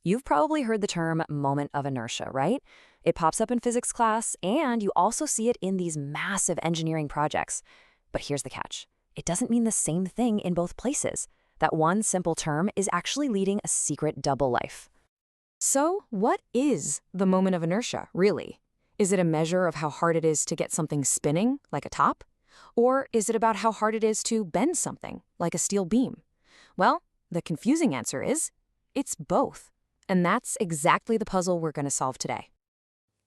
You've probably heard the term moment of inertia, right? It pops up in physics class, and you also see it in these massive engineering projects. But here's the catch. It doesn't mean the same thing in both places. That one simple term is actually leading a secret double life. So, what is the moment of inertia, really? Is it a measure of how hard it is to get something spinning, like a top? Or is it about how hard it is to bend something, like a steel beam? Well, the confusing answer is, it's both. And that's exactly the puzzle we're going to solve today.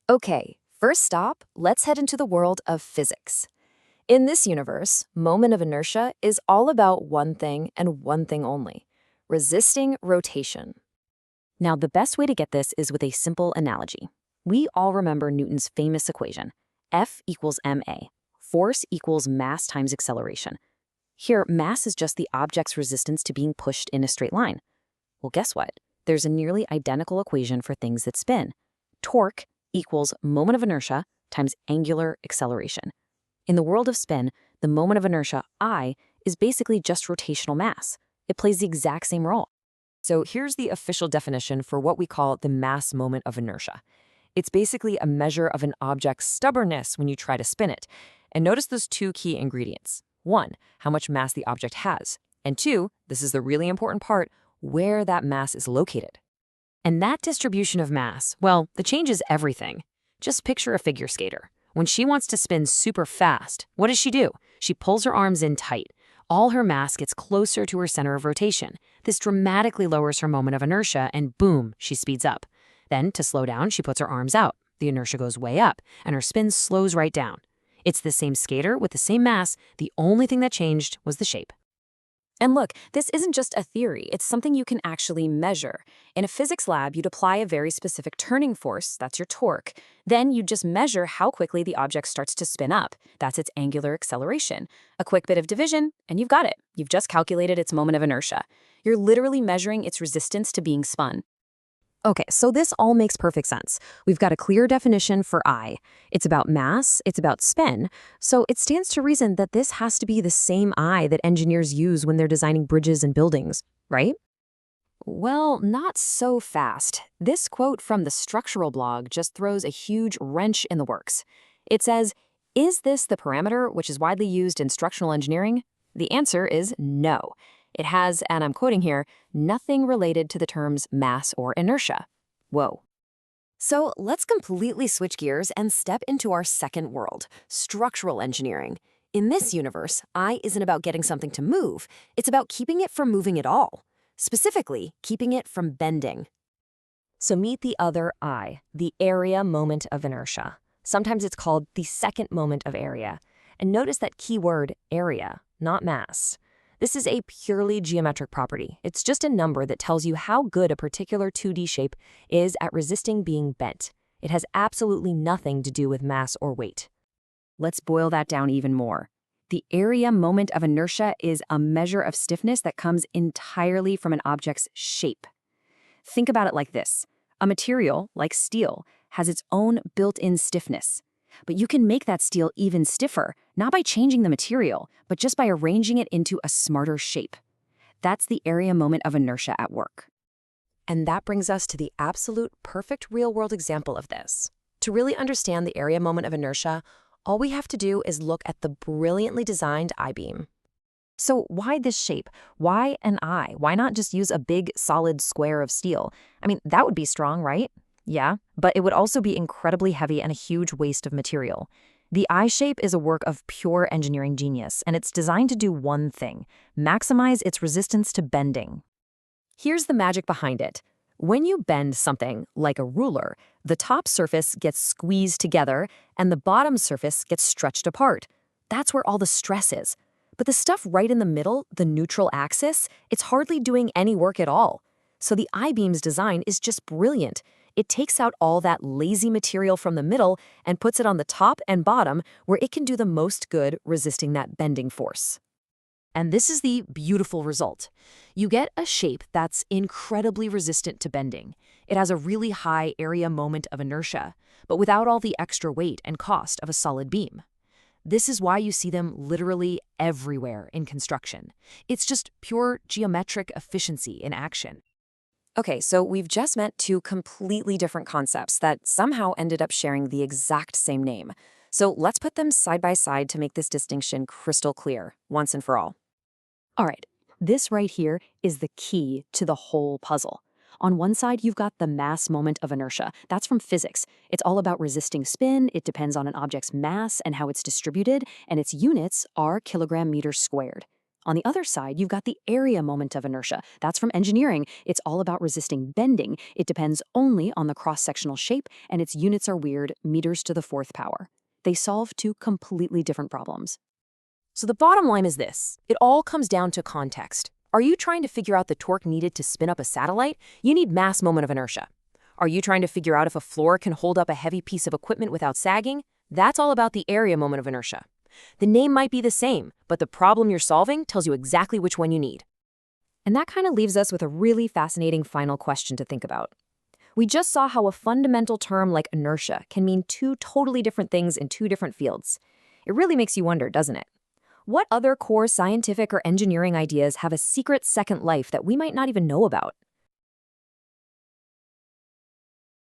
Okay, first stop, let's head into the world of physics. In this universe, moment of inertia is all about one thing and one thing only: resisting rotation. Now, the best way to get this is with a simple analogy. We all remember Newton's famous equation, F equals ma, force equals mass times acceleration. Here, mass is just the object's resistance to being pushed in a straight line. Well, guess what? There's a nearly identical equation for things that spin. Torque equals moment of inertia times angular acceleration. In the world of spin, the moment of inertia, I, is basically just rotational mass. It plays the exact same role. So here's the official definition for what we call the mass moment of inertia. It's basically a measure of an object's stubbornness when you try to spin it. And notice those two key ingredients. One, how much mass the object has. And two, this is the really important part, where that mass is located. And that distribution of mass, well, it changes everything. Just picture a figure skater. When she wants to spin super fast, what does she do? She pulls her arms in tight. All her mass gets closer to her center of rotation. This dramatically lowers her moment of inertia, and boom, she speeds up. Then, to slow down, she puts her arms out. The inertia goes way up, and her spin slows right down. It's the same skater with the same mass. The only thing that changed was the shape. And look, this isn't just a theory, it's something you can actually measure. In a physics lab, you'd apply a very specific turning force, that's your torque. Then you'd just measure how quickly the object starts to spin up. That's its angular acceleration. A quick bit of division, and you've got it. You've just calculated its moment of inertia. You're literally measuring its resistance to being spun. Okay, so this all makes perfect sense. We've got a clear definition for I. It's about mass, it's about spin, so it stands to reason that this has to be the same I that engineers use when they're designing bridges and buildings, right? Well, not so fast. This quote from the structural blog just throws a huge wrench in the works. It says, "Is this the parameter which is widely used in structural engineering?" The answer is no. It has, and I'm quoting here, nothing related to the terms mass or inertia. Whoa. So let's completely switch gears and step into our second world, structural engineering. In this universe, I isn't about getting something to move, it's about keeping it from moving at all. Specifically, keeping it from bending. So meet the other I, the area moment of inertia. Sometimes it's called the second moment of area. And notice that key word, area, not mass. This is a purely geometric property. It's just a number that tells you how good a particular 2D shape is at resisting being bent. It has absolutely nothing to do with mass or weight. Let's boil that down even more. The area moment of inertia is a measure of stiffness that comes entirely from an object's shape. Think about it like this. A material, like steel, has its own built-in stiffness. But you can make that steel even stiffer, not by changing the material, but just by arranging it into a smarter shape. That's the area moment of inertia at work. And that brings us to the absolute perfect real-world example of this. To really understand the area moment of inertia, all we have to do is look at the brilliantly designed I-beam. So why this shape? Why an eye? Why not just use a big, solid square of steel? I mean, that would be strong, right? Yeah, but it would also be incredibly heavy and a huge waste of material. The eye shape is a work of pure engineering genius, and it's designed to do one thing: maximize its resistance to bending. Here's the magic behind it. When you bend something, like a ruler, the top surface gets squeezed together, and the bottom surface gets stretched apart. That's where all the stress is. But the stuff right in the middle, the neutral axis, it's hardly doing any work at all. So the I-beam's design is just brilliant. It takes out all that lazy material from the middle and puts it on the top and bottom where it can do the most good resisting that bending force. And this is the beautiful result. You get a shape that's incredibly resistant to bending. It has a really high area moment of inertia, but without all the extra weight and cost of a solid beam. This is why you see them literally everywhere in construction. It's just pure geometric efficiency in action. Okay, so we've just met two completely different concepts that somehow ended up sharing the exact same name. So let's put them side by side to make this distinction crystal clear, once and for all. All right, this right here is the key to the whole puzzle. On one side, you've got the mass moment of inertia. That's from physics. It's all about resisting spin. It depends on an object's mass and how it's distributed, and its units are kilogram meters squared. On the other side, you've got the area moment of inertia. That's from engineering. It's all about resisting bending. It depends only on the cross-sectional shape, and its units are weird, meters to the fourth power. They solve two completely different problems. So the bottom line is this. It all comes down to context. Are you trying to figure out the torque needed to spin up a satellite? You need mass moment of inertia. Are you trying to figure out if a floor can hold up a heavy piece of equipment without sagging? That's all about the area moment of inertia. The name might be the same, but the problem you're solving tells you exactly which one you need. And that kind of leaves us with a really fascinating final question to think about. We just saw how a fundamental term like inertia can mean two totally different things in two different fields. It really makes you wonder, doesn't it? What other core scientific or engineering ideas have a secret second life that we might not even know about?